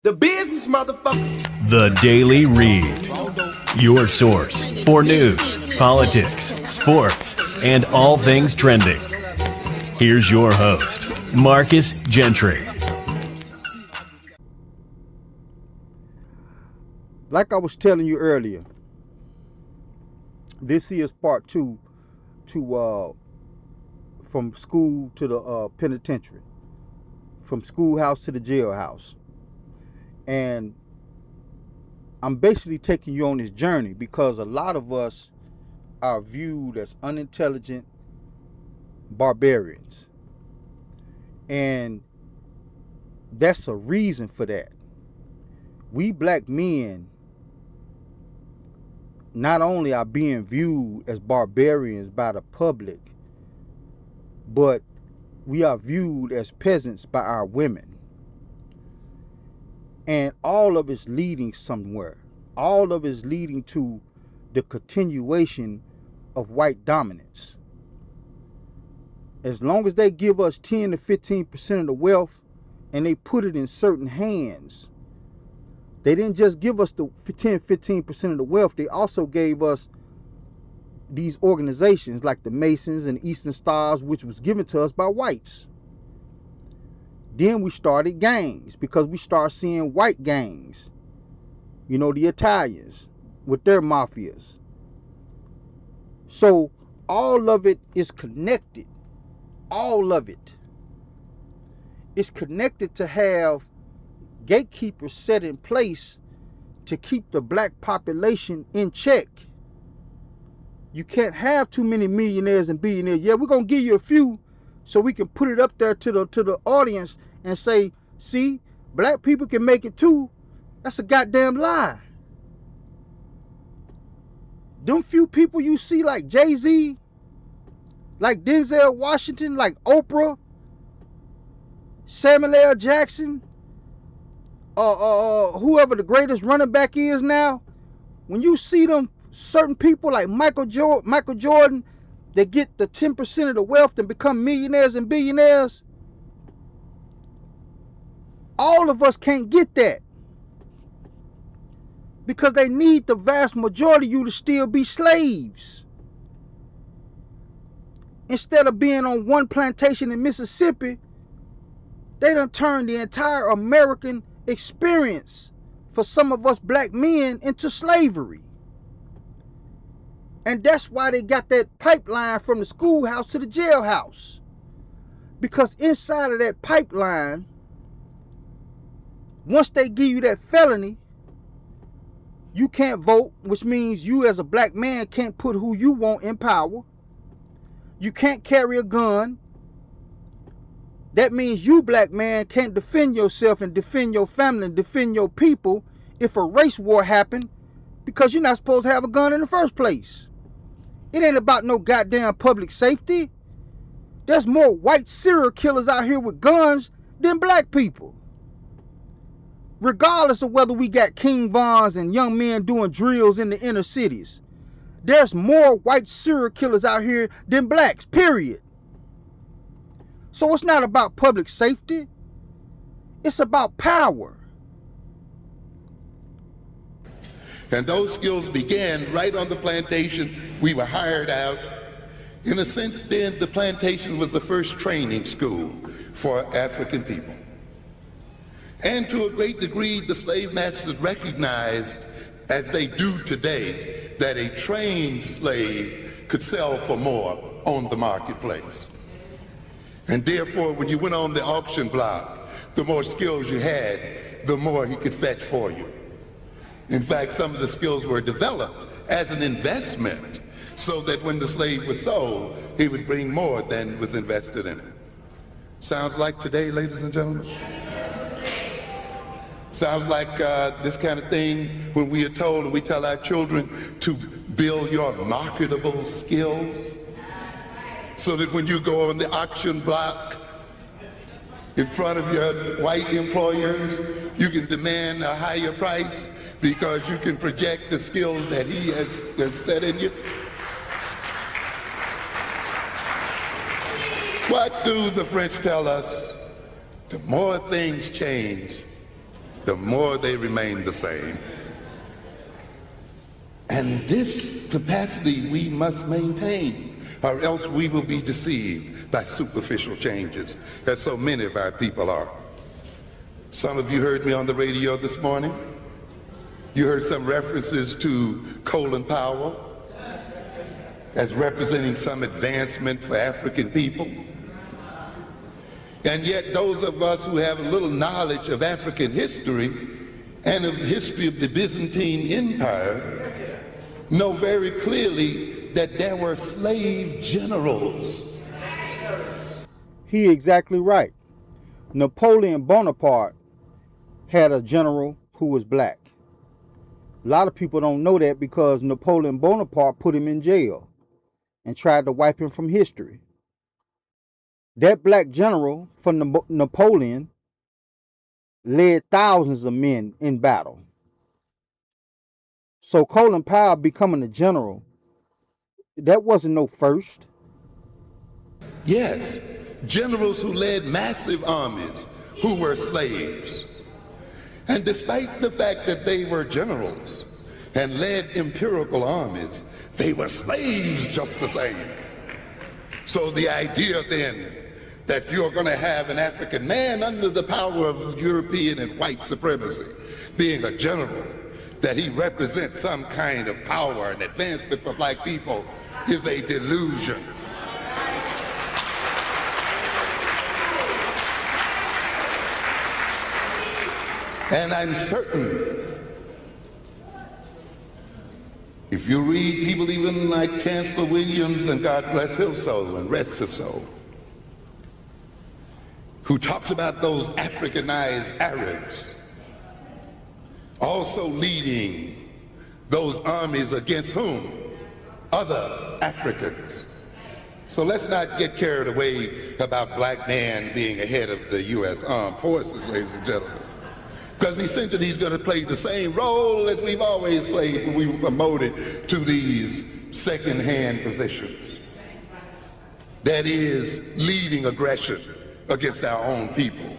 The business, motherfucker. The Daily Read. Your source for news, politics, sports, and all things trending. Here's your host, Marcus Gentry. Like I was telling you earlier, this is part 2 to from school to the penitentiary, from schoolhouse to the jailhouse. And I'm basically taking you on this journey because a lot of us are viewed as unintelligent barbarians. And that's a reason for that. We black men not only are being viewed as barbarians by the public, but we are viewed as peasants by our women. And all of it's leading somewhere. All of it's leading to the continuation of white dominance. As long as they give us 10 to 15% of the wealth and they put it in certain hands, they didn't just give us the 10-15% of the wealth, they also gave us these organizations like the Masons and Eastern Stars, which was given to us by whites. Then we started gangs because we started seeing white gangs. You know, the Italians with their mafias. So all of it is connected. All of it is connected to have gatekeepers set in place to keep the black population in check. You can't have too many millionaires and billionaires. Yeah, we're gonna give you a few so we can put it up there to the audience and say, see, black people can make it too. That's a goddamn lie. Them few people you see like Jay-Z, like Denzel Washington, like Oprah, Samuel L. Jackson, whoever the greatest running back is now, when you see them certain people like Michael Jordan, they get the 10% of the wealth and become millionaires and billionaires. All of us can't get that because they need the vast majority of you to still be slaves. Instead of being on one plantation in Mississippi, they done turned the entire American experience for some of us black men into slavery. And that's why they got that pipeline from the schoolhouse to the jailhouse. Because inside of that pipeline, once they give you that felony, you can't vote, which means you as a black man can't put who you want in power. You can't carry a gun. That means you, black man, can't defend yourself and defend your family and defend your people if a race war happened, because you're not supposed to have a gun in the first place. It ain't about no goddamn public safety. There's more white serial killers out here with guns than black people. Regardless of whether we got King Vons and young men doing drills in the inner cities, there's more white serial killers out here than blacks, period. So it's not about public safety. It's about power. And those skills began right on the plantation. We were hired out. In a sense, then, the plantation was the first training school for African people. And to a great degree, the slave masters recognized, as they do today, that a trained slave could sell for more on the marketplace. And therefore, when you went on the auction block, the more skills you had, the more he could fetch for you. In fact, some of the skills were developed as an investment so that when the slave was sold, he would bring more than was invested in it. Sounds like today, ladies and gentlemen? Sounds like this kind of thing when we are told and we tell our children to build your marketable skills so that when you go on the auction block in front of your white employers, you can demand a higher price because you can project the skills that he has set in you. What do the French tell us? The more things change, the more they remain the same. And this capacity we must maintain, or else we will be deceived by superficial changes, as so many of our people are. Some of you heard me on the radio this morning. You heard some references to Colin Powell as representing some advancement for African people. And yet those of us who have a little knowledge of African history and of the history of the Byzantine Empire know very clearly that there were slave generals. He exactly right. Napoleon Bonaparte had a general who was black. A lot of people don't know that because Napoleon Bonaparte put him in jail and tried to wipe him from history. That black general from Napoleon led thousands of men in battle. So Colin Powell becoming a general, that wasn't no first. Yes, generals who led massive armies who were slaves. And despite the fact that they were generals and led imperial armies, they were slaves just the same. So the idea then that you're going to have an African man under the power of European and white supremacy being a general, that he represents some kind of power and advancement for black people, is a delusion. And I'm certain, if you read people even like Chancellor Williams, and God bless his soul and rest his soul, who talks about those Africanized Arabs also leading those armies against whom? Other Africans. So let's not get carried away about black man being ahead of the U.S. Armed Forces, ladies and gentlemen. Because essentially he's going to play the same role that we've always played when we were promoted to these second-hand positions. That is leading aggression against our own people.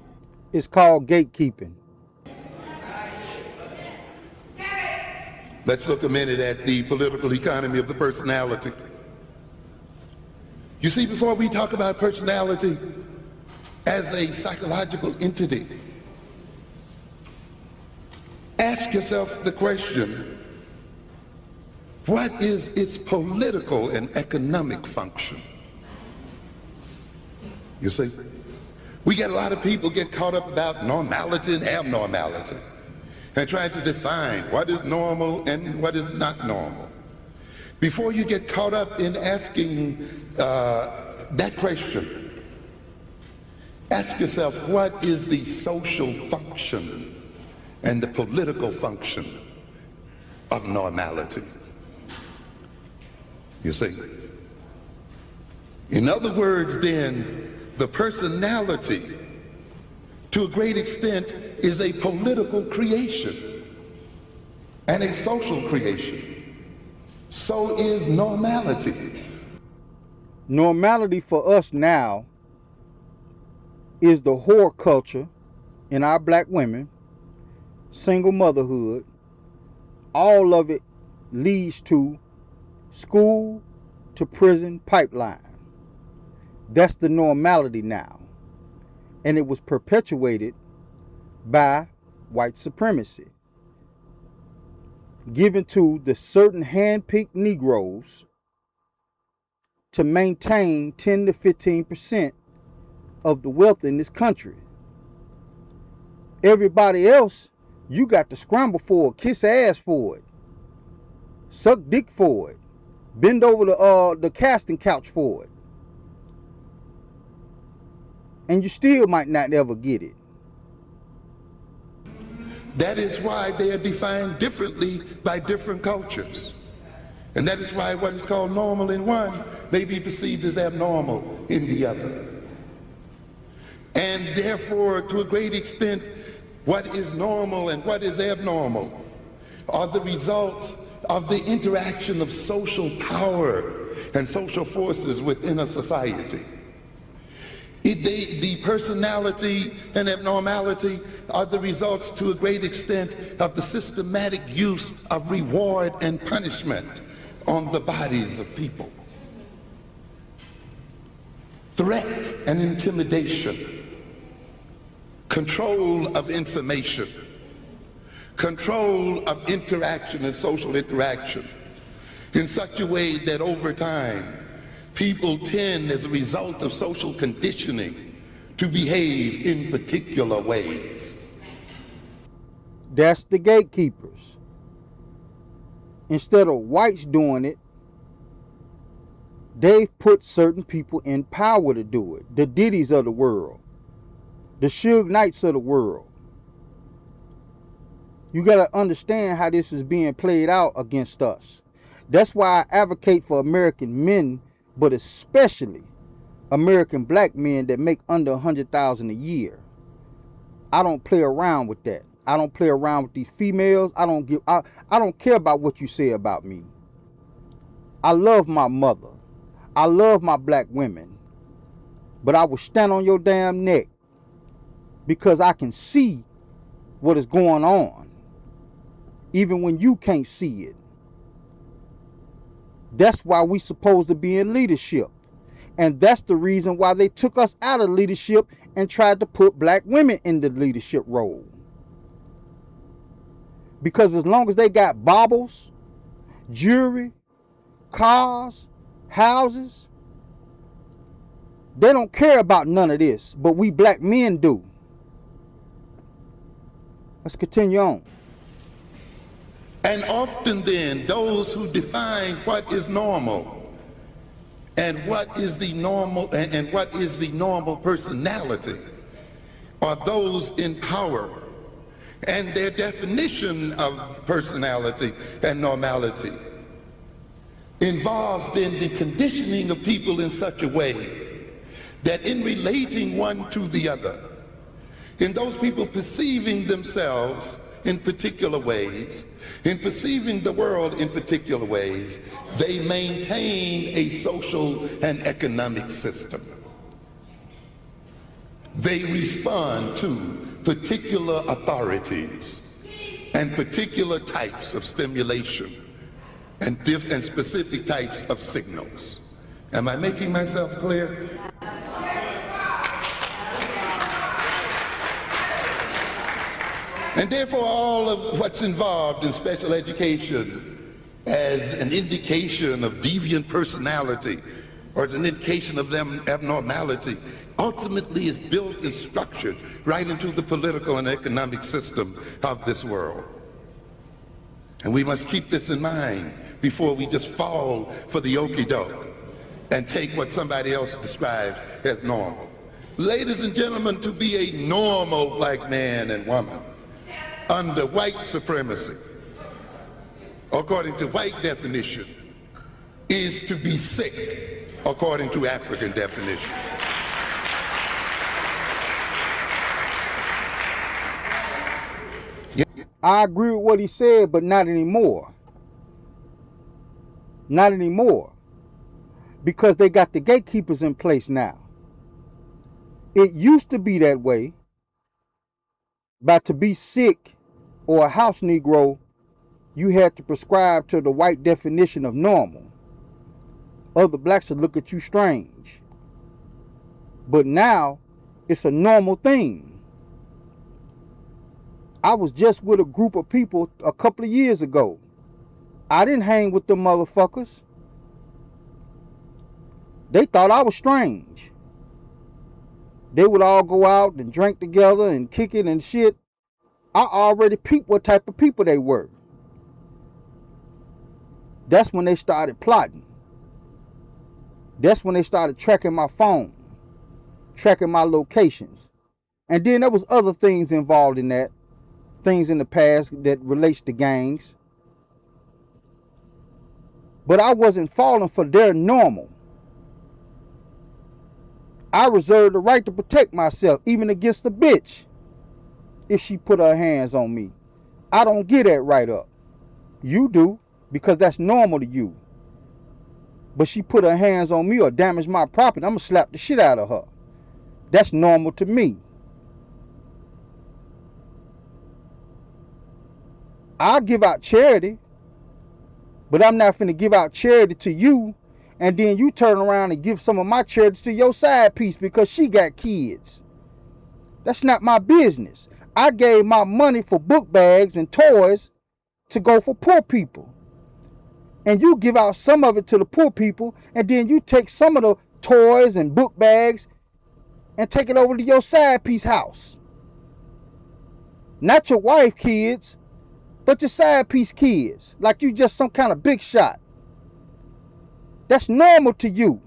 It's called gatekeeping. Let's look a minute at the political economy of the personality. You see, before we talk about personality as a psychological entity, ask yourself the question, what is its political and economic function? You see, we get a lot of people get caught up about normality and abnormality and trying to define what is normal and what is not normal. Before you get caught up in asking that question, ask yourself, what is the social function and the political function of normality? You see? In other words, then, the personality, to a great extent, is a political creation and a social creation. So is normality. Normality for us now is the whore culture in our black women, single motherhood. All of it leads to school to prison pipeline. That's the normality now. And it was perpetuated by white supremacy, given to the certain hand-picked Negroes to maintain 10 to 15% of the wealth in this country. Everybody else, you got to scramble for it, kiss ass for it, suck dick for it, bend over the casting couch for it. And you still might not ever get it. That is why they are defined differently by different cultures. And that is why what is called normal in one may be perceived as abnormal in the other. And therefore, to a great extent, what is normal and what is abnormal are the results of the interaction of social power and social forces within a society. The personality and abnormality are the results to a great extent of the systematic use of reward and punishment on the bodies of people. Threat and intimidation, control of information, control of interaction and social interaction in such a way that over time people tend, as a result of social conditioning, to behave in particular ways. That's the gatekeepers. Instead of whites doing it, they've put certain people in power to do it. The Diddy's of the world, the Suge Knights of the world. You got to understand how this is being played out against us. That's why I advocate for American men, but especially American black men that make under $100,000 a year. I don't play around with that. I don't play around with these females. I don't care about what you say about me. I love my mother. I love my black women. But I will stand on your damn neck because I can see what is going on, even when you can't see it. That's why we supposed to be in leadership. And that's the reason why they took us out of leadership and tried to put black women in the leadership role. Because as long as they got baubles, jewelry, cars, houses, they don't care about none of this. But we black men do. Let's continue on. And often then, those who define what is normal and what is the normal and what is the normal personality are those in power. And their definition of personality and normality involves then the conditioning of people in such a way that in relating one to the other, in those people perceiving themselves in particular ways, in perceiving the world in particular ways, they maintain a social and economic system. They respond to particular authorities and particular types of stimulation and specific types of signals. Am I making myself clear? And therefore, all of what's involved in special education as an indication of deviant personality or as an indication of them abnormality ultimately is built and structured right into the political and economic system of this world. And we must keep this in mind before we just fall for the okie-doke and take what somebody else describes as normal. Ladies and gentlemen, to be a normal black man and woman under white supremacy, according to white definition, is to be sick, according to African definition. I agree with what he said, but not anymore. Not anymore. Because they got the gatekeepers in place now. It used to be that way. But to be sick or a house Negro, you had to prescribe to the white definition of normal. Other blacks would look at you strange. But now, it's a normal thing. I was just with a group of people a couple of years ago. I didn't hang with them motherfuckers. They thought I was strange. They would all go out and drink together and kick it and shit. I already peeped what type of people they were. That's when they started plotting. That's when they started tracking my phone, tracking my locations. And then there was other things involved in that, things in the past that relates to gangs. But I wasn't falling for their normal. I reserved the right to protect myself, even against a bitch, if she put her hands on me. I don't get that right up. You do, because that's normal to you. But she put her hands on me or damaged my property, I'm going to slap the shit out of her. That's normal to me. I'll give out charity, but I'm not finna give out charity to you and then you turn around and give some of my charity to your side piece because she got kids. That's not my business. I gave my money for book bags and toys to go for poor people. And you give out some of it to the poor people, and then you take some of the toys and book bags and take it over to your side piece house. Not your wife kids, but your side piece kids. Like you just some kind of big shot. That's normal to you.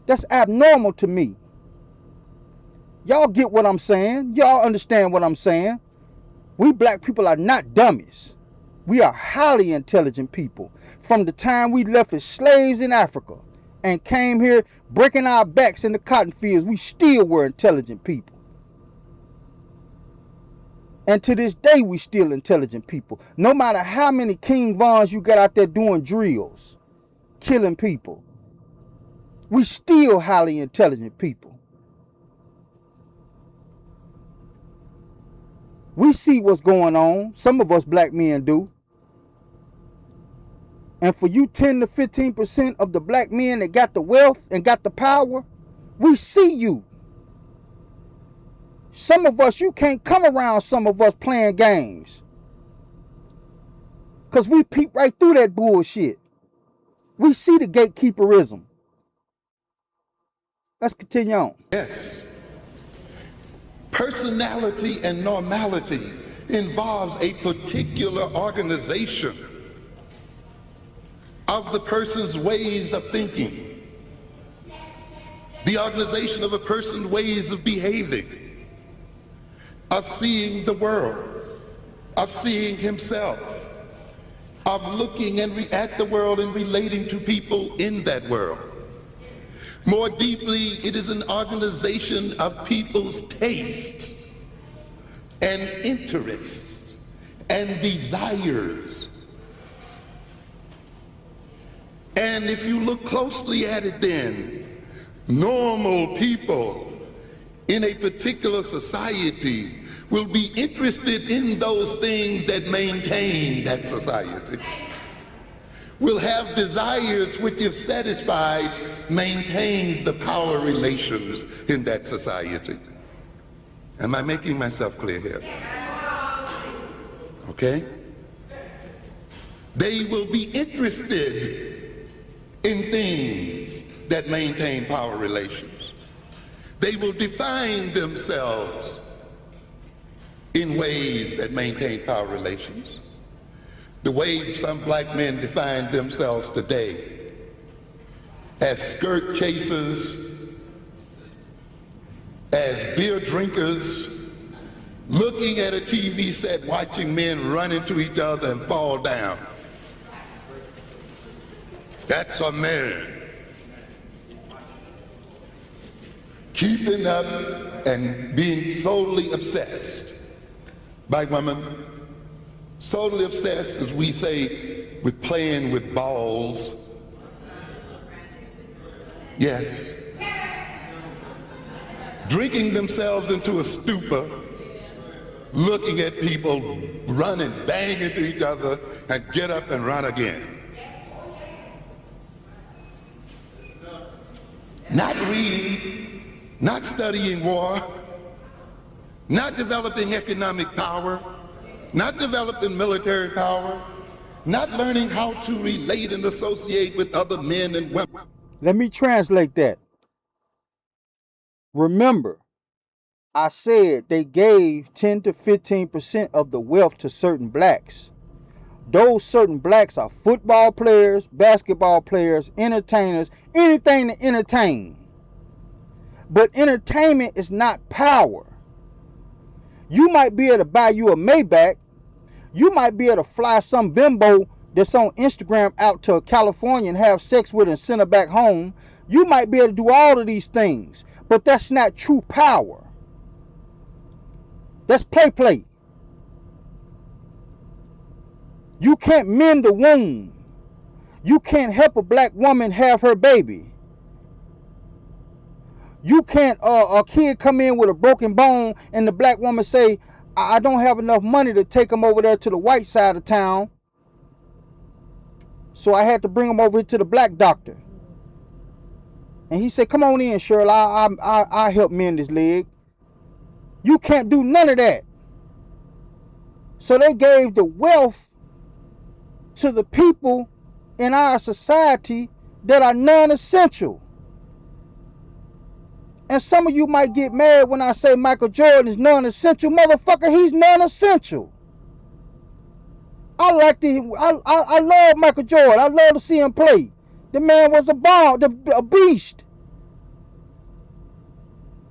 That's abnormal to me. Y'all get what I'm saying? Y'all understand what I'm saying? We black people are not dummies. We are highly intelligent people. From the time we left as slaves in Africa and came here breaking our backs in the cotton fields, we still were intelligent people. And to this day, we still intelligent people. No matter how many King Vons you got out there doing drills, killing people, we still highly intelligent people. We see what's going on. Some of us black men do. And for you 10 to 15% of the black men that got the wealth and got the power, we see you. Some of us, you can't come around some of us playing games. Because we peep right through that bullshit. We see the gatekeeperism. Let's continue on. Yes. Personality and normality involves a particular organization of the person's ways of thinking, the organization of a person's ways of behaving, of seeing the world, of seeing himself, of looking at the world and relating to people in that world. More deeply, it is an organization of people's tastes and interests and desires. And if you look closely at it then, normal people in a particular society will be interested in those things that maintain that society, will have desires which, if satisfied, maintains the power relations in that society. Am I making myself clear here? Okay? They will be interested in things that maintain power relations. They will define themselves in ways that maintain power relations. The way some black men define themselves today as skirt chasers, as beer drinkers, looking at a TV set, watching men run into each other and fall down. That's a man. Keeping up and being solely obsessed by women, solely obsessed, as we say, with playing with balls. Yes. Drinking themselves into a stupor, looking at people run and bang into each other and get up and run again. Not reading, not studying war, not developing economic power, not developing military power, not learning how to relate and associate with other men and women. Let me translate that. Remember, I said they gave 10 to 15% of the wealth to certain blacks. Those certain blacks are football players, basketball players, entertainers, anything to entertain. But entertainment is not power. You might be able to buy you a Maybach. You might be able to fly some bimbo that's on Instagram out to California and have sex with and send her back home. You might be able to do all of these things, but that's not true power. That's play. You can't mend a wound. You can't help a black woman have her baby. You can't a kid come in with a broken bone and the black woman say, I don't have enough money to take him over there to the white side of town, so I had to bring him over to the black doctor. And he said, come on in, Cheryl, I help mend his leg. You can't do none of that. So they gave the wealth to the people in our society that are non-essential. And some of you might get mad when I say Michael Jordan is non-essential. Motherfucker, he's non-essential. I love Michael Jordan. I love to see him play. The man was a bomb, a beast.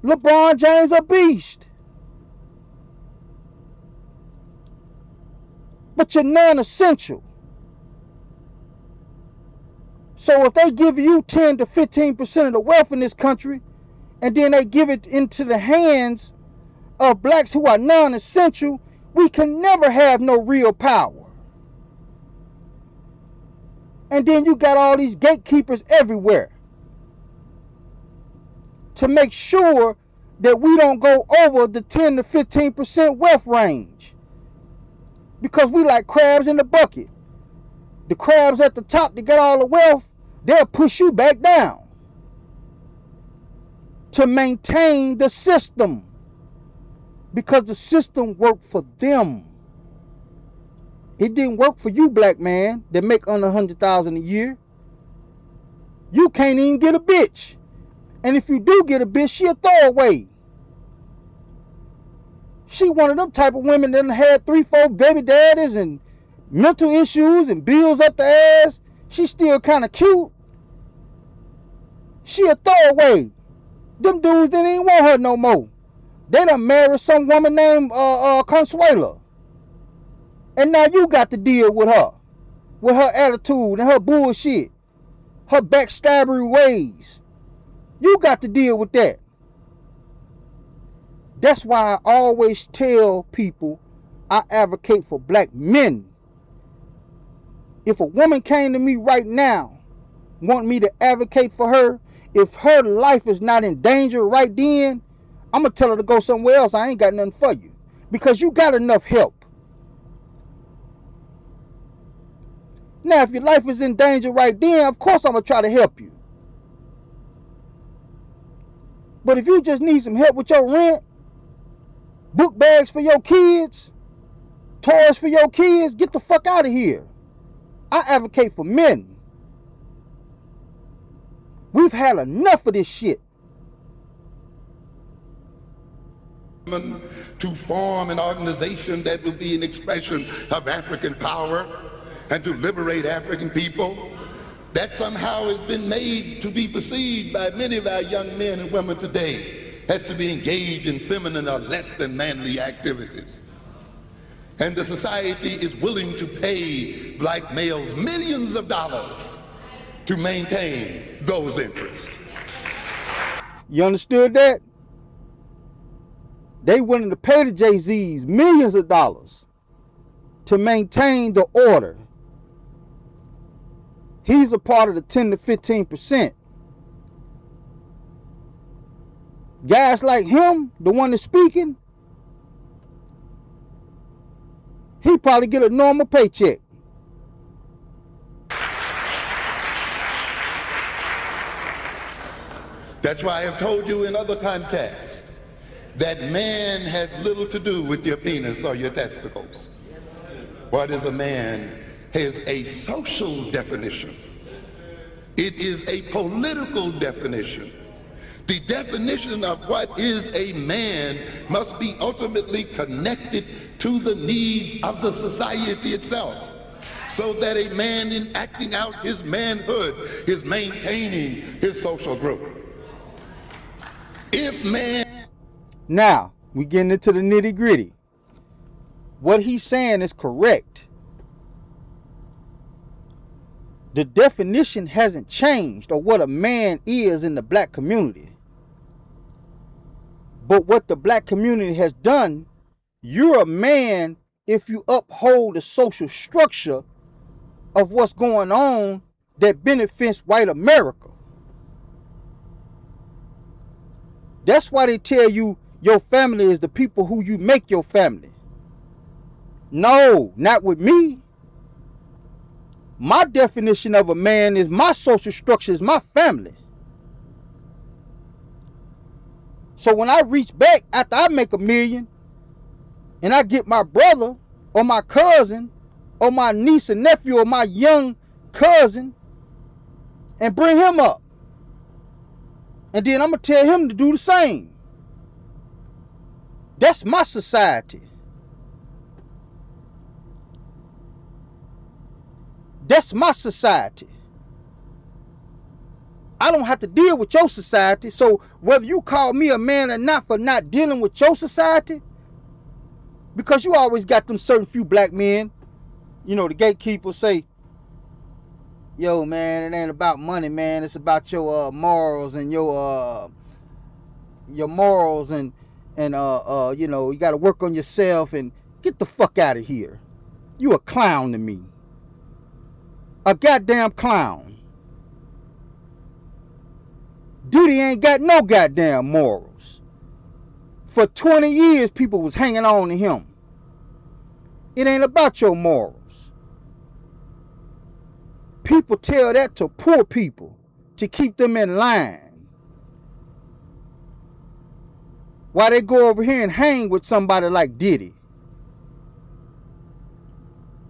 LeBron James, a beast. But you're non-essential. So if they give you 10 to 15% of the wealth in this country, and then they give it into the hands of blacks who are non-essential, we can never have no real power. And then you got all these gatekeepers everywhere to make sure that we don't go over the 10 to 15% wealth range. Because we like crabs in the bucket. The crabs at the top that got all the wealth, they'll push you back down to maintain the system. Because the system worked for them. It didn't work for you, black man, that make under $100,000 a year. You can't even get a bitch. And if you do get a bitch, she a throwaway. She one of them type of women that had 3-4 baby daddies and mental issues and bills up the ass. She still kind of cute. She a throwaway. Them dudes didn't even want her no more. They done married some woman named Consuela. And now you got to deal with her attitude and her bullshit, her backstabbery ways. You got to deal with that. That's why I always tell people I advocate for black men. If a woman came to me right now, want me to advocate for her, if her life is not in danger right then, I'm going to tell her to go somewhere else. I ain't got nothing for you. Because you got enough help. Now, if your life is in danger right then, of course I'm going to try to help you. But if you just need some help with your rent, book bags for your kids, toys for your kids, get the fuck out of here. I advocate for men. We've had enough of this shit. To form an organization that will be an expression of African power and to liberate African people, that somehow has been made to be perceived by many of our young men and women today as to be engaged in feminine or less than manly activities. And the society is willing to pay black males millions of dollars to maintain those interests. You understood that? They willing to pay the Jay-Z's millions of dollars to maintain the order. He's a part of the 10 to 15%. Guys like him, the one that's speaking, he probably get a normal paycheck. That's why I have told you in other contexts that man has little to do with your penis or your testicles. What is a man has a social definition. It is a political definition. The definition of what is a man must be ultimately connected to the needs of the society itself, so that a man in acting out his manhood is maintaining his social group. If man... Now, we getting into the nitty gritty. What he's saying is correct. The definition hasn't changed of what a man is in the black community. But what the black community has done, you're a man if you uphold the social structure of what's going on that benefits white America. That's why they tell you your family is the people who you make your family. No, not with me. My definition of a man is my social structure is my family. So when I reach back after I make $1 million and I get my brother or my cousin or my niece and nephew or my young cousin and bring him up, and then I'm going to tell him to do the same. That's my society. That's my society. I don't have to deal with your society. So whether you call me a man or not for not dealing with your society, because you always got them certain few black men, you know, the gatekeepers say, yo, man, it ain't about money, man. It's about your morals and your morals and you know, you got to work on yourself and get the fuck out of here. You a clown to me. A goddamn clown. Diddy ain't got no goddamn morals. For 20 years, people was hanging on to him. It ain't about your morals. People tell that to poor people to keep them in line. While they go over here and hang with somebody like Diddy.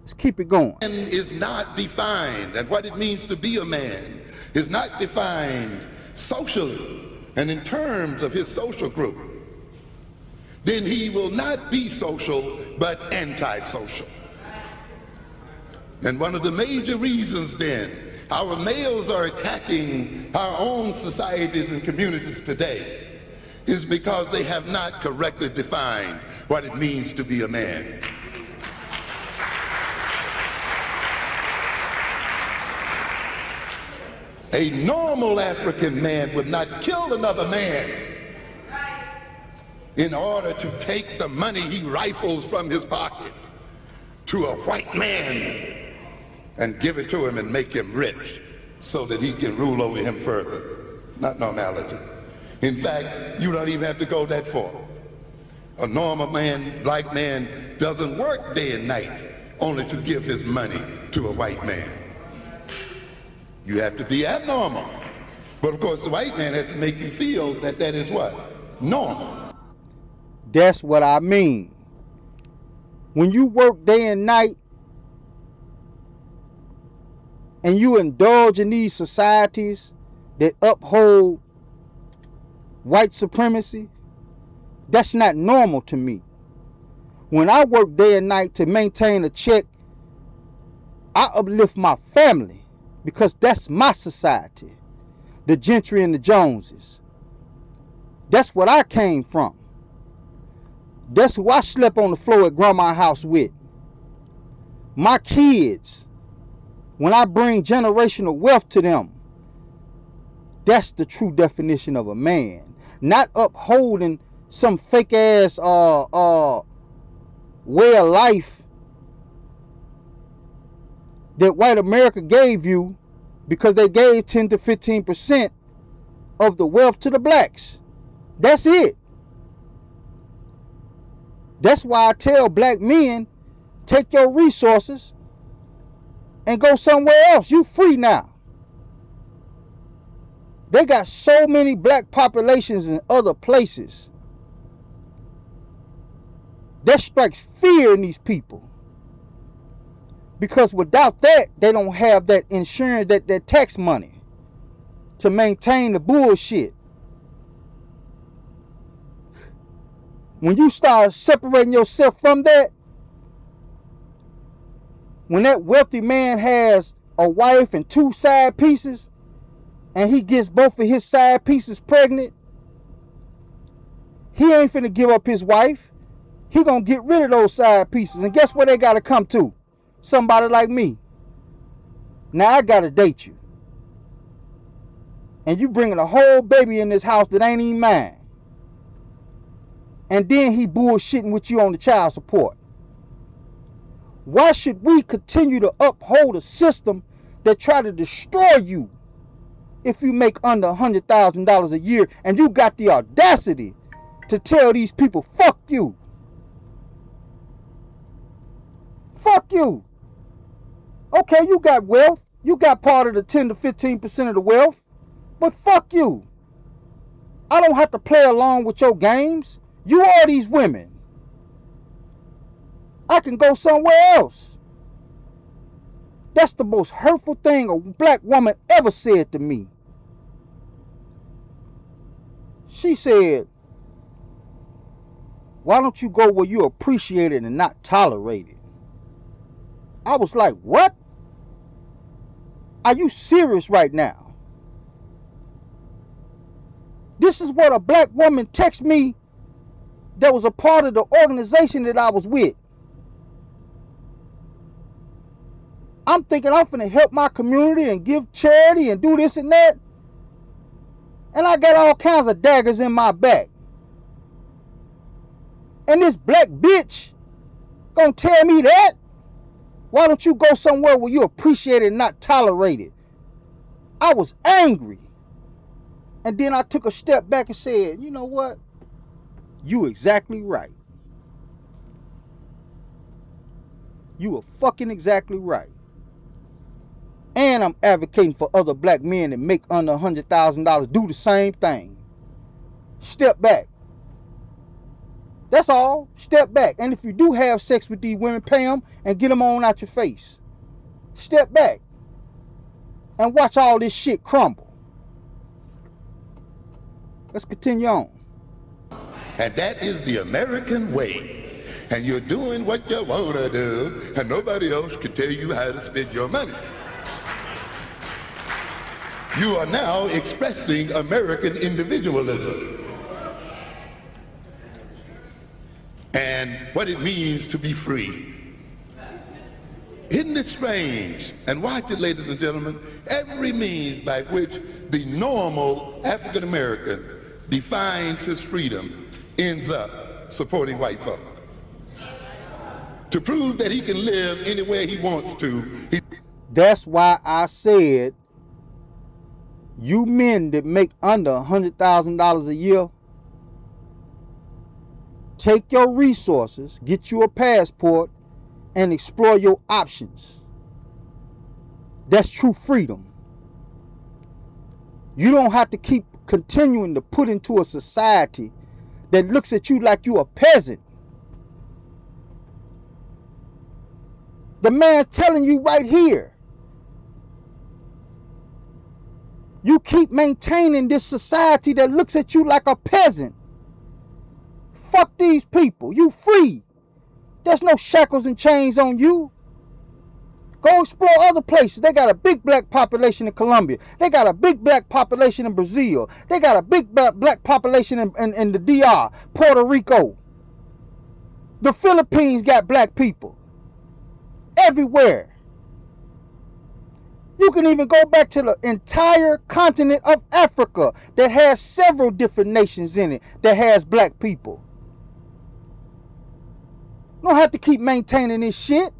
Let's keep it going. Man is not defined, and what it means to be a man is not defined socially and in terms of his social group. Then he will not be social but antisocial. And one of the major reasons then our males are attacking our own societies and communities today is because they have not correctly defined what it means to be a man. A normal African man would not kill another man in order to take the money he rifles from his pocket to a white man and give it to him and make him rich so that he can rule over him further. Not normality. In fact, you don't even have to go that far. A normal man, black man, doesn't work day and night only to give his money to a white man. You have to be abnormal. But of course, the white man has to make you feel that that is what? Normal. That's what I mean. When you work day and night and you indulge in these societies that uphold white supremacy, that's not normal to me. When I work day and night to maintain a check, I uplift my family because that's my society. The Gentry and the Joneses. That's what I came from. That's who I slept on the floor at grandma's house with. My kids, when I bring generational wealth to them, that's the true definition of a man. Not upholding some fake ass way of life that white America gave you because they gave 10 to 15% of the wealth to the blacks. That's it. That's why I tell black men, take your resources and go somewhere else. You free now. They got so many black populations in other places. That strikes fear in these people. Because without that, they don't have that insurance, that tax money to maintain the bullshit. When you start separating yourself from that, when that wealthy man has a wife and 2 side pieces, and he gets both of his side pieces pregnant, he ain't finna give up his wife. He gonna get rid of those side pieces. And guess where they gotta come to? Somebody like me. Now I gotta date you. And you bringing a whole baby in this house that ain't even mine. And then he bullshitting with you on the child support. Why should we continue to uphold a system that try to destroy you? if you make under $100,000 a year and you got the audacity to tell these people, fuck you. Fuck you. Okay, you got wealth. You got part of the 10 to 15% of the wealth. But fuck you. I don't have to play along with your games. You are these women. I can go somewhere else. That's the most hurtful thing a black woman ever said to me. She said, why don't you go where you appreciate it and not tolerate it? I was like, what? Are you serious right now? This is what a black woman texted me that was a part of the organization that I was with. I'm thinking I'm finna help my community and give charity and do this and that. And I got all kinds of daggers in my back. And this black bitch gonna tell me that? Why don't you go somewhere where you appreciate it and not tolerate it? I was angry. And then I took a step back and said, you know what? You exactly right. You were fucking exactly right. And I'm advocating for other black men that make under $100,000 do the same thing. Step back. That's all. Step back. And if you do have sex with these women, pay them and get them on out your face. Step back. And watch all this shit crumble. Let's continue on. And that is the American way. And you're doing what you want to do, and nobody else can tell you how to spend your money. You are now expressing American individualism and what it means to be free. Isn't it strange? And watch it, ladies and gentlemen. Every means by which the normal African American defines his freedom ends up supporting white folk. To prove that he can live anywhere he wants to. That's why I said, you men that make under $100,000 a year, take your resources, get you a passport, and explore your options. That's true freedom. You don't have to keep continuing to put into a society that looks at you like you a peasant. The man's telling you right here. You keep maintaining this society that looks at you like a peasant. Fuck these people. You free. There's no shackles and chains on you. Go explore other places. They got a big black population in Colombia. They got a big black population in Brazil. They got a big black population in the DR, Puerto Rico. The Philippines got black people. Everywhere. You can even go back to the entire continent of Africa that has several different nations in it that has black people. You don't have to keep maintaining this shit.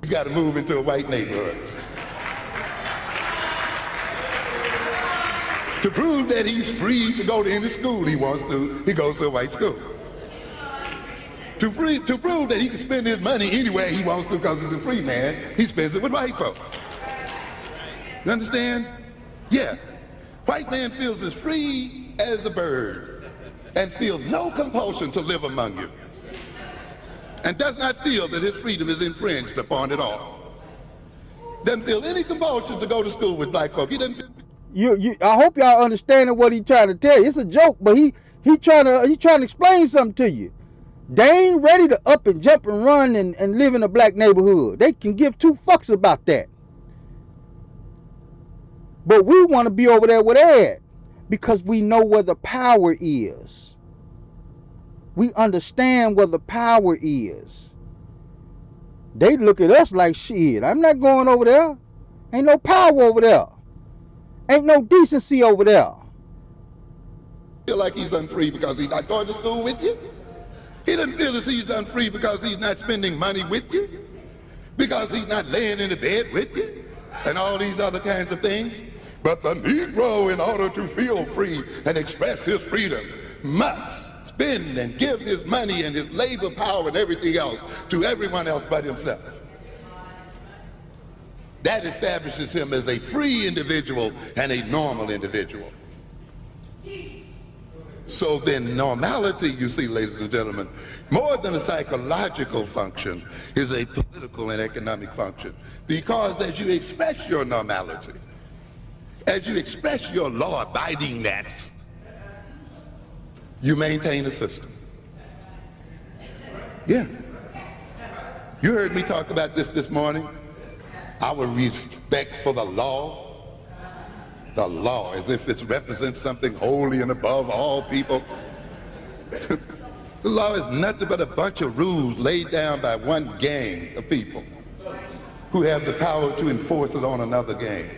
He's got to move into a white neighborhood. To prove that he's free to go to any school he wants to, he goes to a white school. To prove that he can spend his money anywhere he wants to because he's a free man, he spends it with white folk. You understand? Yeah. White man feels as free as a bird and feels no compulsion to live among you and does not feel that his freedom is infringed upon at all. Doesn't feel any compulsion to go to school with black folk. He doesn't feel... I hope y'all understanding what he's trying to tell you. It's a joke, but he trying to explain something to you. They ain't ready to up and jump and run and live in a black neighborhood. They can give two fucks about that. But we want to be over there where they're at because we know where the power is. We understand where the power is. They look at us like, shit, I'm not going over there. Ain't no power over there. Ain't no decency over there. Feel like he's unfree because he's not going to school with you? He doesn't feel as he's unfree because he's not spending money with you. because he's not laying in the bed with you and all these other kinds of things. But the Negro, in order to feel free and express his freedom, must spend and give his money and his labor power and everything else to everyone else but himself. That establishes him as a free individual and a normal individual. So then normality, you see, ladies and gentlemen, more than a psychological function, is a political and economic function. Because as you express your normality, as you express your law-abidingness, you maintain a system. Yeah. You heard me talk about this morning. Our respect for the law, as if it represents something holy and above all people. The law is nothing but a bunch of rules laid down by one gang of people who have the power to enforce it on another gang.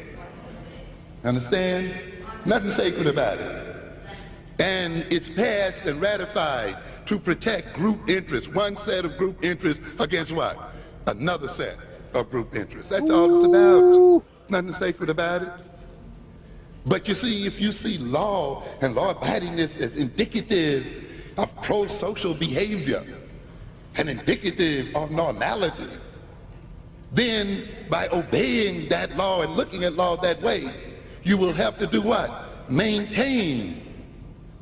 Understand? There's nothing sacred about it. And it's passed and ratified to protect group interests, one set of group interests against what? Another set of group interests. That's all it's about. Nothing sacred about it. But you see, if you see law and law-abidingness as indicative of pro-social behavior and indicative of normality, then by obeying that law and looking at law that way, you will have to do what? Maintain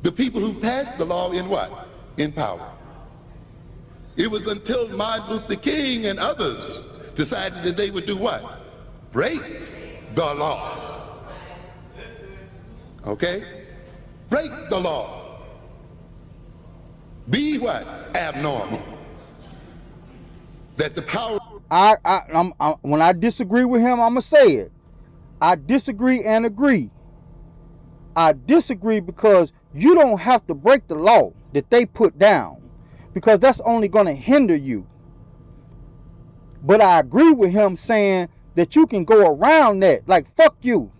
the people who passed the law in what? In power. It was until Martin Luther King and others decided that they would do what? Break the law. Okay? Break the law. Be what? Abnormal. That the power... When I disagree with him, I'm going to say it. I disagree and agree. I disagree because you don't have to break the law that they put down, because that's only going to hinder you. But I agree with him saying that you can go around that. Like, fuck you.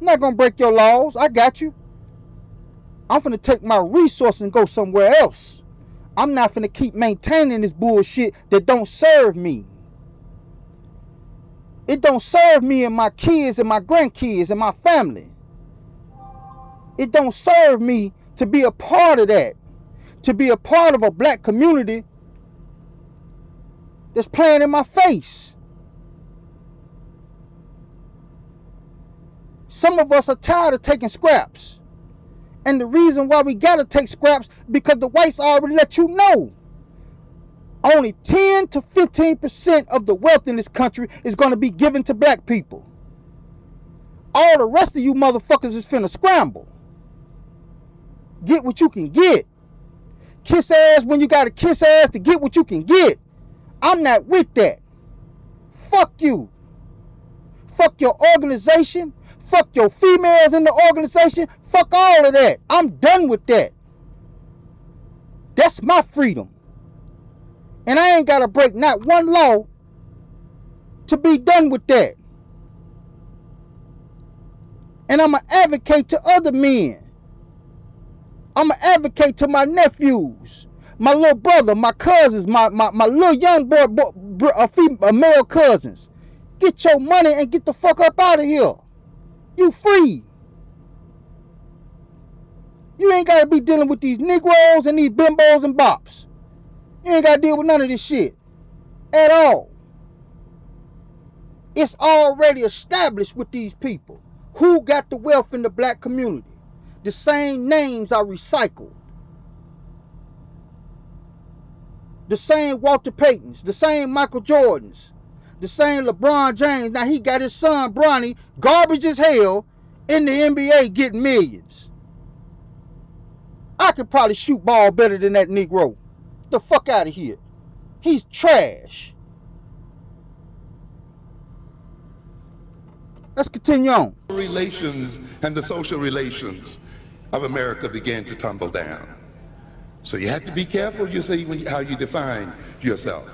I'm not going to break your laws. I got you. I'm finna take my resources and go somewhere else. I'm not finna keep maintaining this bullshit that don't serve me. It don't serve me and my kids and my grandkids and my family. It don't serve me to be a part of that. To be a part of a black community that's playing in my face. Some of us are tired of taking scraps. And the reason why we gotta take scraps, because the whites already let you know. Only 10 to 15% of the wealth in this country is gonna be given to black people. All the rest of you motherfuckers is finna scramble. Get what you can get. Kiss ass when you gotta kiss ass to get what you can get. I'm not with that. Fuck you. Fuck your organization. Fuck your females in the organization. Fuck all of that. I'm done with that. That's my freedom. And I ain't gotta break not one law to be done with that. And I'ma advocate to other men. I'ma advocate to my nephews, my little brother, my cousins, my little young male cousins. Get your money and get the fuck up out of here. You free. You ain't gotta be dealing with these Negroes and these bimbos and bops. You ain't gotta deal with none of this shit at all. It's already established with these people. Who got the wealth in the black community? The same names are recycled. The same Walter Paytons, the same Michael Jordans, the same LeBron James. Now he got his son Bronny, garbage as hell, in the NBA getting millions. I could probably shoot ball better than that Negro. Get the fuck out of here. He's trash. Let's continue on. Relations and the social relations of America began to tumble down. So you have to be careful, you see, how you define yourself.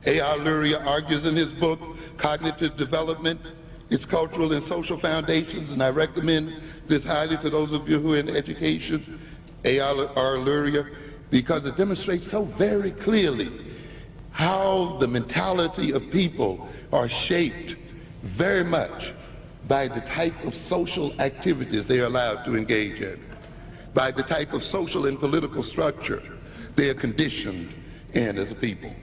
A.R. Luria argues in his book, Cognitive Development, Its Cultural and Social Foundations, and I recommend this highly to those of you who are in education, A.R. Luria, because it demonstrates so very clearly how the mentality of people are shaped very much by the type of social activities they are allowed to engage in, by the type of social and political structure they are conditioned in as a people.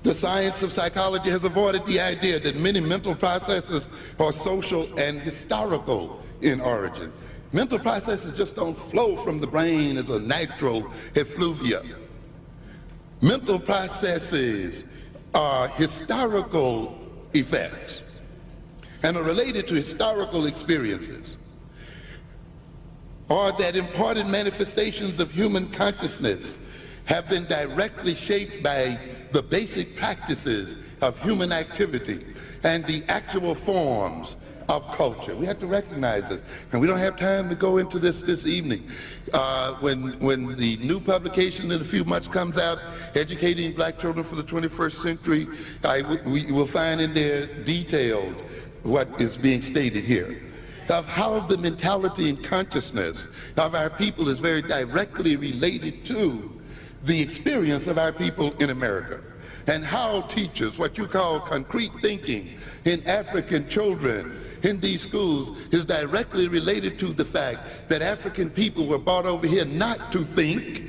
The science of psychology has avoided the idea that many mental processes are social and historical in origin. Mental processes just don't flow from the brain as a natural effluvia. Mental processes are historical effects and are related to historical experiences, or that important manifestations of human consciousness have been directly shaped by the basic practices of human activity and the actual forms of culture. We have to recognize this, and we don't have time to go into this evening. When the new publication in a few months comes out, Educating Black Children for the 21st Century, we will find in there detailed what is being stated here, of how the mentality and consciousness of our people is very directly related to the experience of our people in America, and how teachers, what you call concrete thinking in African children in these schools, is directly related to the fact that African people were brought over here not to think,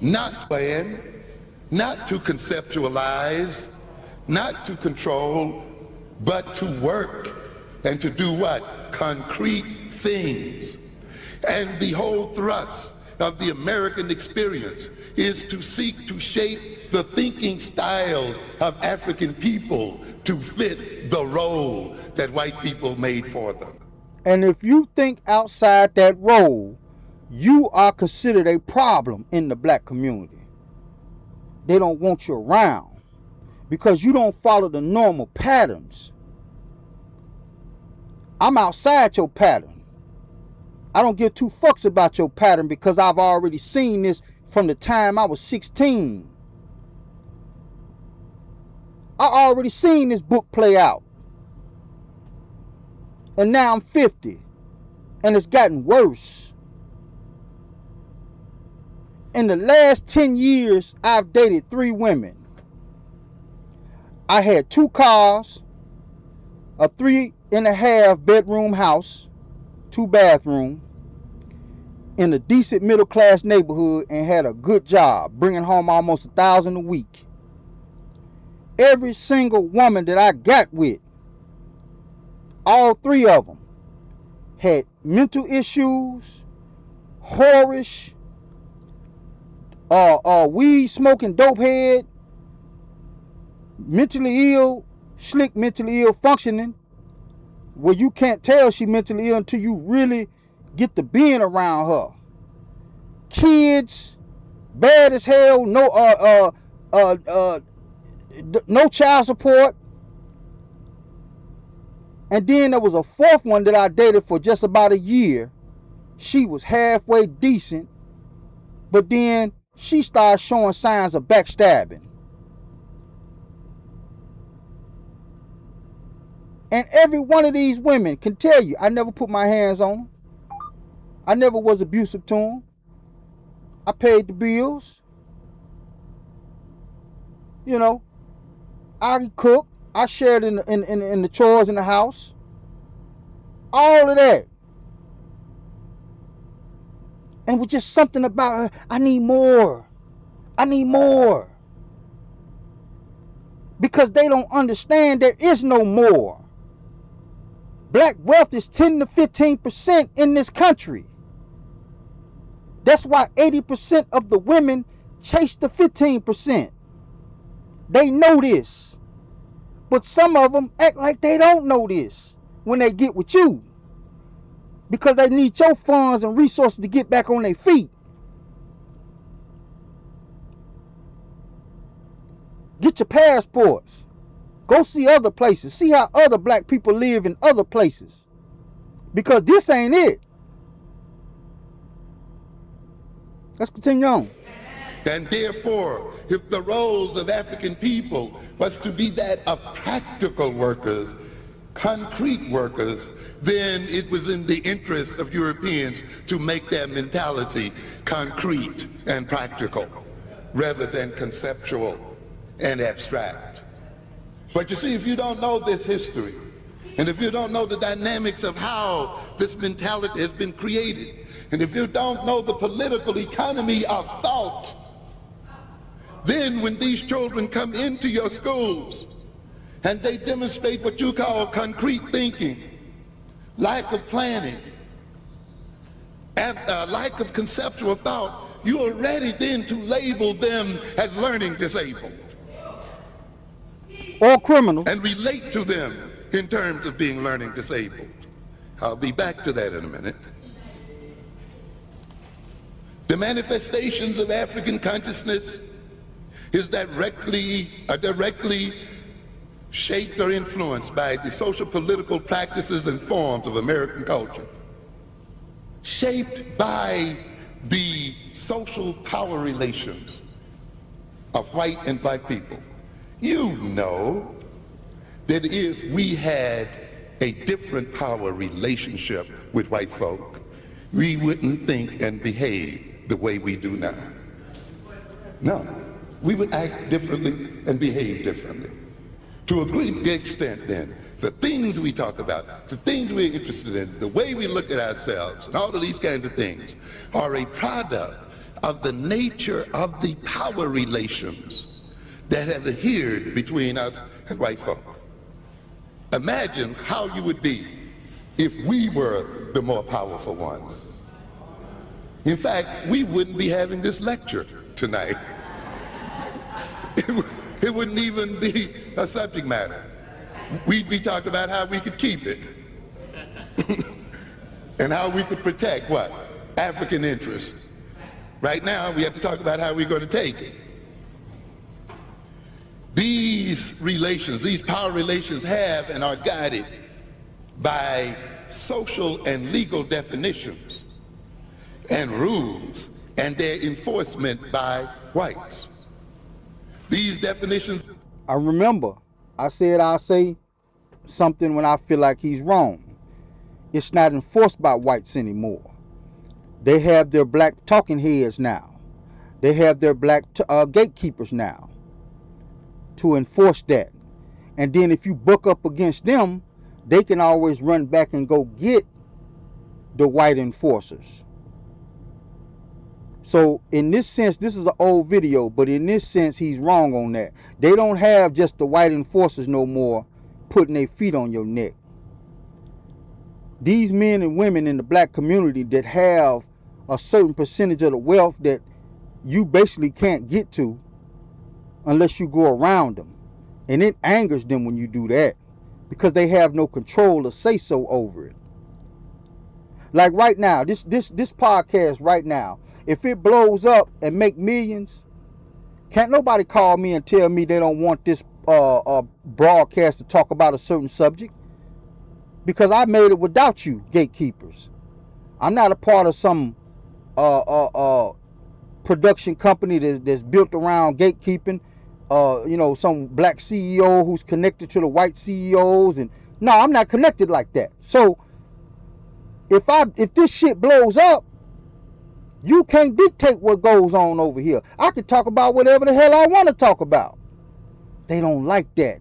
not plan, not to conceptualize, not to control, but to work and to do what? Concrete things. And the whole thrust of the American experience is to seek to shape the thinking styles of African people to fit the role that white people made for them. And if you think outside that role, you are considered a problem in the black community. They don't want you around because you don't follow the normal patterns. I'm outside your pattern. I don't give two fucks about your pattern because I've already seen this from the time I was 16. I already seen this book play out. And now I'm 50. And it's gotten worse. In the last 10 years, I've dated 3 women. I had 2 cars, a 3.5 bedroom house, 2 bathrooms, in a decent middle class neighborhood, and had a good job, bringing home almost $1,000 a week. Every single woman that I got with, all 3 of them, had mental issues, whorish, weed smoking dope head, mentally ill, slick mentally ill functioning, where you can't tell she mentally ill until you really get to being around her. Kids, bad as hell, no child support. And then there was a 4th one that I dated for just about a year. She was halfway decent, but then she started showing signs of backstabbing. And every one of these women can tell you, I never put my hands on them. I never was abusive to them. I paid the bills. You know, I cooked. I shared in the chores in the house. All of that. And it was just something about her. I need more. I need more. Because they don't understand there is no more. Black wealth is 10 to 15% in this country. That's why 80% of the women chase the 15%. They know this. But some of them act like they don't know this when they get with you. Because they need your funds and resources to get back on their feet. Get your passports. Go see other places. See how other black people live in other places. Because this ain't it. Let's continue on. And therefore, if the roles of African people was to be that of practical workers, concrete workers, then it was in the interest of Europeans to make their mentality concrete and practical. rather than conceptual and abstract. But you see, if you don't know this history, and if you don't know the dynamics of how this mentality has been created, and if you don't know the political economy of thought, then when these children come into your schools and they demonstrate what you call concrete thinking, lack of planning, and lack of conceptual thought, you are ready then to label them as learning disabled. Or criminals. And relate to them in terms of being learning disabled. I'll be back to that in a minute. The manifestations of African consciousness is directly shaped or influenced by the social political practices and forms of American culture, shaped by the social power relations of white and black people. You know that if we had a different power relationship with white folk, we wouldn't think and behave the way we do now. No, we would act differently and behave differently. To a great extent then, the things we talk about, the things we're interested in, the way we look at ourselves, and all of these kinds of things are a product of the nature of the power relations that have adhered between us and white folk. Imagine how you would be if we were the more powerful ones. In fact, we wouldn't be having this lecture tonight. It wouldn't even be a subject matter. We'd be talking about how we could keep it and how we could protect what? African interests. Right now, we have to talk about how we're going to take it. These relations, these power relations have and are guided by social and legal definitions and rules and their enforcement by whites. These definitions... I remember I said I'll say something when I feel like he's wrong. It's not enforced by whites anymore. They have their black talking heads now. They have their black gatekeepers now to enforce that. And then if you buck up against them, they can always run back and go get the white enforcers. So in this sense, this is an old video, but in this sense, he's wrong on that. They don't have just the white enforcers no more putting their feet on your neck. These men and women in the black community that have a certain percentage of the wealth that you basically can't get to unless you go around them. And it angers them when you do that because they have no control or say so over it. Like right now, this podcast right now, if it blows up and make millions, can't nobody call me and tell me they don't want this broadcast to talk about a certain subject, because I made it without you gatekeepers. I'm not a part of some production company that's built around gatekeeping. Some black CEO who's connected to the white CEOs, and no, I'm not connected like that. So if this shit blows up, you can't dictate what goes on over here. I can talk about whatever the hell I want to talk about. They don't like that.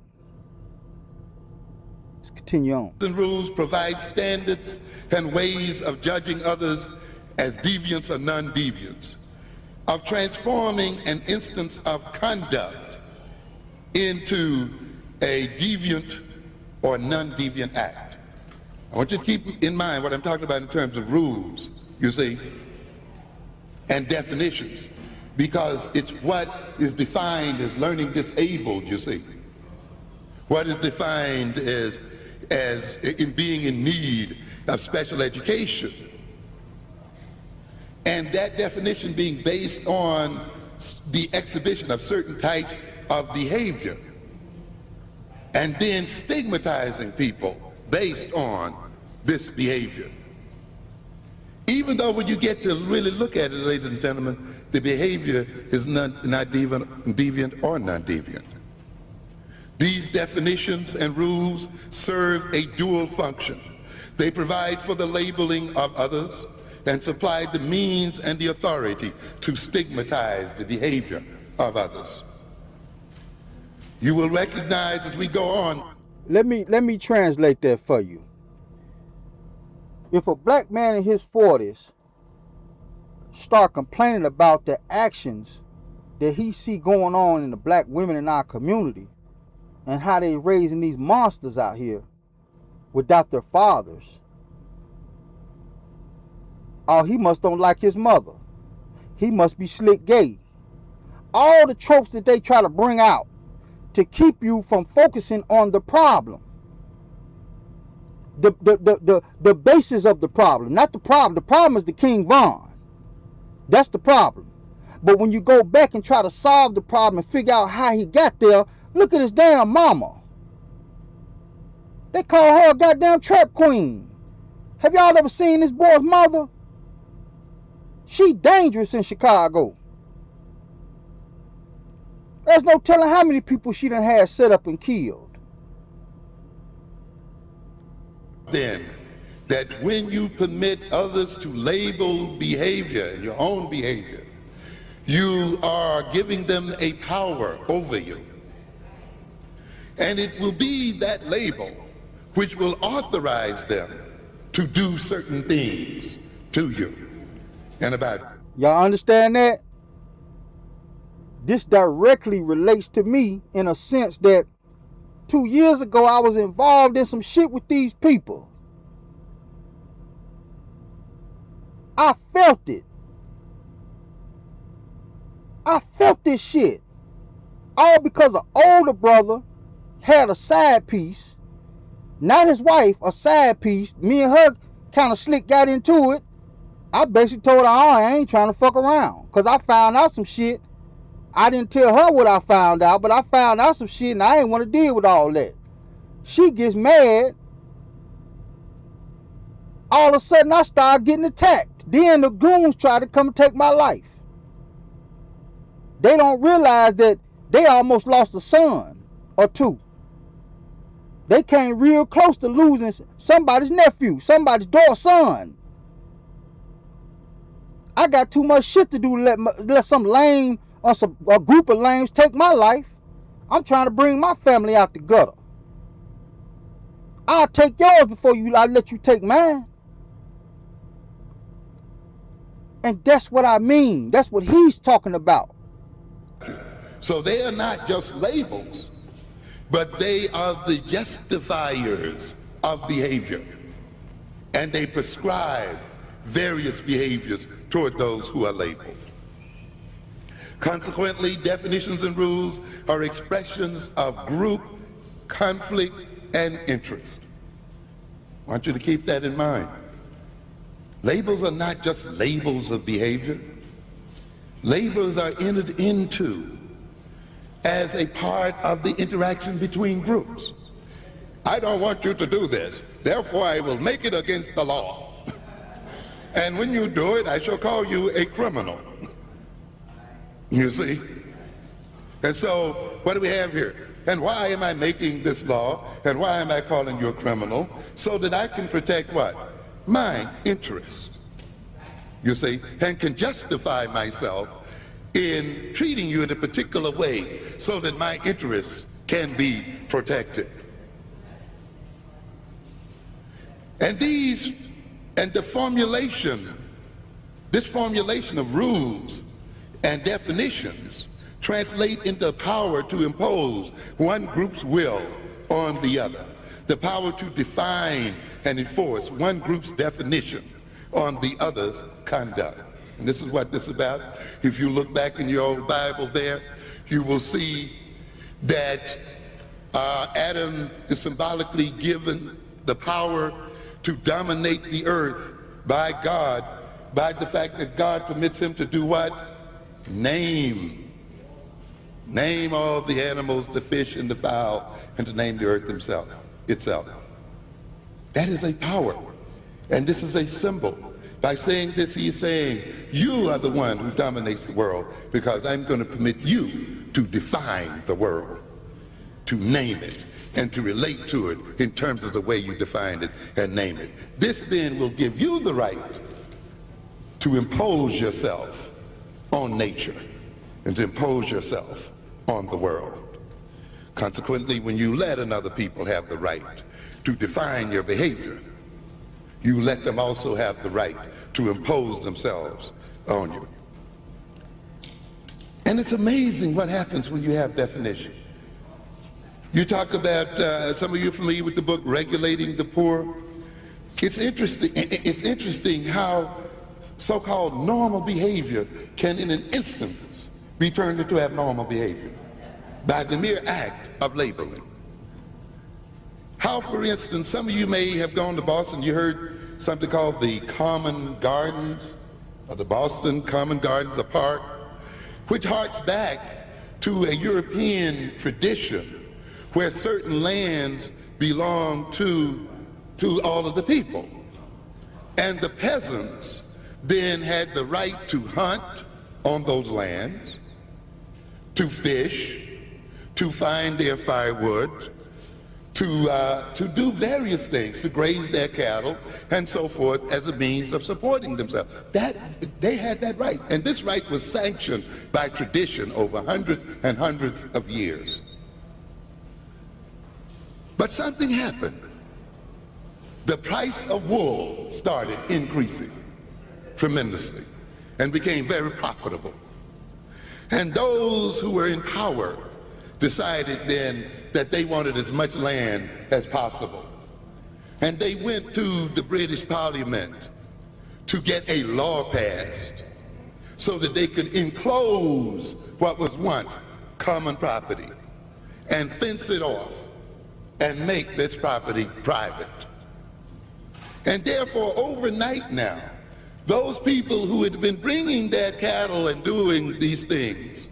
Let's continue on. The rules provide standards and ways of judging others as deviants or non-deviants, of transforming an instance of conduct into a deviant or non-deviant act. I want you to keep in mind what I'm talking about in terms of rules, you see, and definitions, because it's what is defined as learning disabled, you see. What is defined as in being in need of special education. And that definition being based on the exhibition of certain types of behavior, and then stigmatizing people based on this behavior. Even though when you get to really look at it, ladies and gentlemen, the behavior is not deviant or non-deviant. These definitions and rules serve a dual function. They provide for the labeling of others and supply the means and the authority to stigmatize the behavior of others. You will recognize as we go on. Let me translate that for you. If a black man in his 40s start complaining about the actions that he see going on in the black women in our community and how they raising these monsters out here without their fathers, oh, he must don't like his mother. He must be slick gay. All the tropes that they try to bring out to keep you from focusing on the problem. The basis of the problem, not the problem. The problem is the King Von. That's the problem. But when you go back and try to solve the problem and figure out how he got there, look at his damn mama. They call her a goddamn trap queen. Have y'all ever seen this boy's mother? She dangerous in Chicago. There's no telling how many people she done had set up and killed. Then, that when you permit others to label behavior and your own behavior, you are giving them a power over you. And it will be that label which will authorize them to do certain things to you and about you. Y'all understand that? This directly relates to me in a sense that 2 years ago I was involved in some shit with these people. I felt it. I felt this shit. All because an older brother had a side piece, not his wife, a side piece. Me and her kind of slick got into it. I basically told her, oh, I ain't trying to fuck around. Because I found out some shit. I didn't tell her what I found out, but I found out some shit and I didn't want to deal with all that. She gets mad. All of a sudden I start getting attacked. Then the goons try to come and take my life. They don't realize that they almost lost a son or two. They came real close to losing somebody's nephew, somebody's daughter's son. I got too much shit to do to let some lame or a group of lames take my life. I'm trying to bring my family out the gutter. I'll take yours before I let you take mine. And that's what I mean. That's what he's talking about. So they are not just labels, but they are the justifiers of behavior. And they prescribe various behaviors toward those who are labeled. Consequently, definitions and rules are expressions of group, conflict, and interest. I want you to keep that in mind. Labels are not just labels of behavior. Labels are entered into as a part of the interaction between groups. I don't want you to do this, therefore I will make it against the law. And when you do it, I shall call you a criminal. You see? And so, what do we have here? And why am I making this law? And why am I calling you a criminal? So that I can protect what? My interests. You see? And can justify myself in treating you in a particular way so that my interests can be protected. And the formulation, this formulation of rules and definitions translate into power to impose one group's will on the other, the power to define and enforce one group's definition on the other's conduct. And this is what this is about. If you look back in your old Bible there, you will see that Adam is symbolically given the power to dominate the earth by God, by the fact that God permits him to do what? Name all the animals, the fish and the fowl, and to name the earth itself. That is a power. And this is a symbol. By saying this, he is saying, you are the one who dominates the world because I'm going to permit you to define the world, to name it, and to relate to it in terms of the way you define it and name it. This then will give you the right to impose yourself on nature and to impose yourself on the world. Consequently, when you let another people have the right to define your behavior, you let them also have the right to impose themselves on you. And it's amazing what happens when you have definition. You talk about, some of you are familiar with the book Regulating the Poor. It's interesting how so-called normal behavior can in an instant be turned into abnormal behavior by the mere act of labeling. How, for instance, some of you may have gone to Boston, you heard something called the Common Gardens, or the Boston Common Gardens, a park, which harks back to a European tradition where certain lands belong to all of the people. And the peasants then had the right to hunt on those lands, to fish, to find their firewood, to do various things, to graze their cattle and so forth as a means of supporting themselves. They had that right. And this right was sanctioned by tradition over hundreds and hundreds of years. But something happened. The price of wool started increasing tremendously and became very profitable. And those who were in power decided then that they wanted as much land as possible. And they went to the British Parliament to get a law passed so that they could enclose what was once common property and fence it off and make this property private. And therefore, overnight now, those people who had been bringing their cattle and doing these things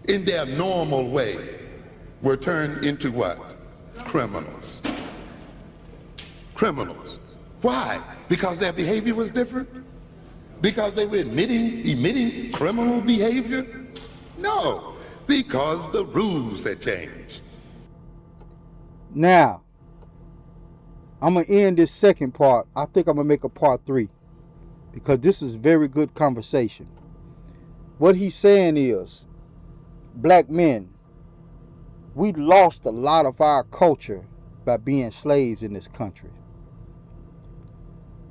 in their normal way were turned into what? Criminals. Criminals. Why? Because their behavior was different? Because they were emitting criminal behavior? No, because the rules had changed. Now, I'm going to end this second part. I think I'm going to make a part 3 because this is very good conversation. What he's saying is, black men, we lost a lot of our culture by being slaves in this country.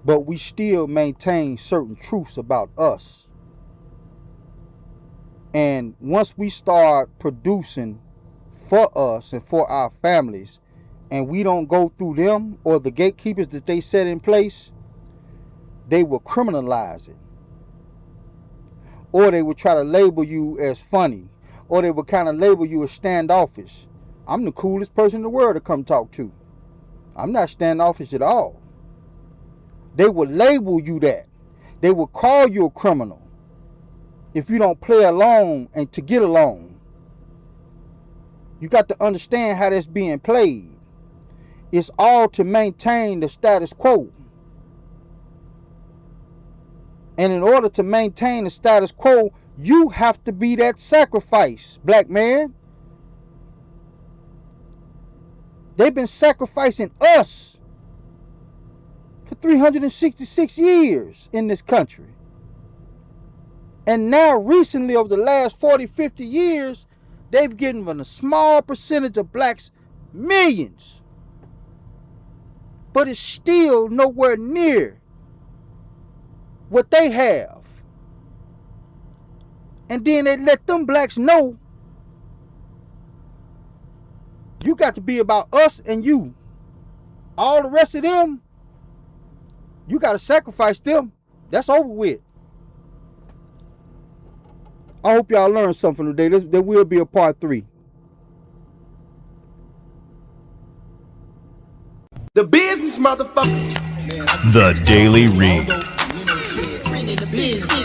But we still maintain certain truths about us. And once we start producing for us and for our families, and we don't go through them or the gatekeepers that they set in place, they will criminalize it. Or they will try to label you as funny. Or they will kind of label you as standoffish. I'm the coolest person in the world to come talk to. I'm not standoffish at all. They will label you that. They will call you a criminal if you don't play along and to get along. You got to understand how that's being played. It's all to maintain the status quo. And in order to maintain the status quo, you have to be that sacrifice, black man. They've been sacrificing us for 366 years in this country. And now recently, over the last 40, 50 years, they've given a small percentage of blacks millions. But it's still nowhere near what they have. And then they let them blacks know you got to be about us and you. All the rest of them, you got to sacrifice them. That's over with. I hope y'all learned something today. There will be a part 3. The business, motherfucker. The Daily Read. Bring in the business.